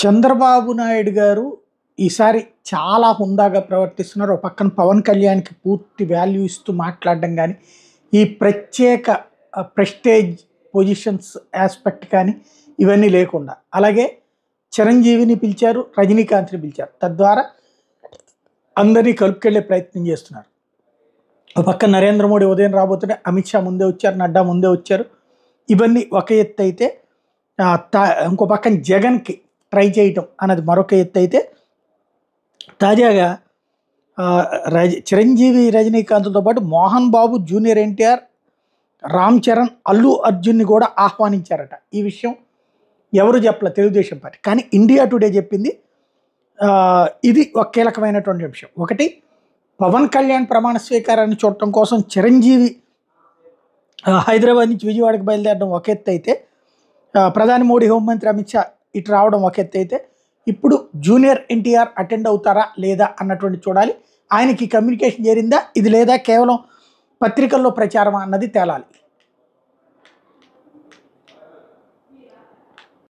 చంద్రబాబు నాయుడు గారు ఈసారి చాలా హుందాగా ప్రవర్తిస్తున్నారు. ఒక పక్కన పవన్ కళ్యాణ్కి పూర్తి వాల్యూ ఇస్తూ మాట్లాడడం కానీ, ఈ ప్రత్యేక ప్రెస్టేజ్ పొజిషన్స్ ఆస్పెక్ట్ కానీ ఇవన్నీ లేకుండా, అలాగే చిరంజీవిని పిలిచారు, రజనీకాంత్ని పిలిచారు. తద్వారా అందరినీ కలుపుకెళ్లే ప్రయత్నం చేస్తున్నారు. ఒక పక్క నరేంద్ర మోడీ ఉదయం రాబోతుంటే అమిత్ షా ముందే వచ్చారు, నడ్డా ముందే వచ్చారు. ఇవన్నీ ఒక ఎత్తు అయితే, ఇంకో పక్కన జగన్కి ట్రై చేయటం అన్నది మరొక ఎత్తు అయితే, తాజాగా చిరంజీవి రజనీకాంత్తో పాటు మోహన్ బాబు, జూనియర్ ఎన్టీఆర్, రామ్ చరణ్, అల్లు అర్జున్ని కూడా ఆహ్వానించారట. ఈ విషయం ఎవరు చెప్పలే తెలుగుదేశం పార్టీ, కానీ ఇండియా టుడే చెప్పింది. ఇది ఒక కీలకమైనటువంటి విషయం. ఒకటి, పవన్ కళ్యాణ్ ప్రమాణ స్వీకారాన్ని చూడటం కోసం చిరంజీవి హైదరాబాద్ నుంచి విజయవాడకు బయలుదేరడం ఒక ఎత్తు అయితే, ప్రధాని మోడీ, హోంమంత్రి అమిత్ షా ఇటు రావడం ఒక ఎత్తు అయితే, ఇప్పుడు జూనియర్ ఎన్టీఆర్ అటెండ్ అవుతారా లేదా అన్నటువంటి చూడాలి. ఆయనకి కమ్యూనికేషన్ చేరిందా ఇది, లేదా కేవలం పత్రికల్లో ప్రచారమా అన్నది తేలాలి.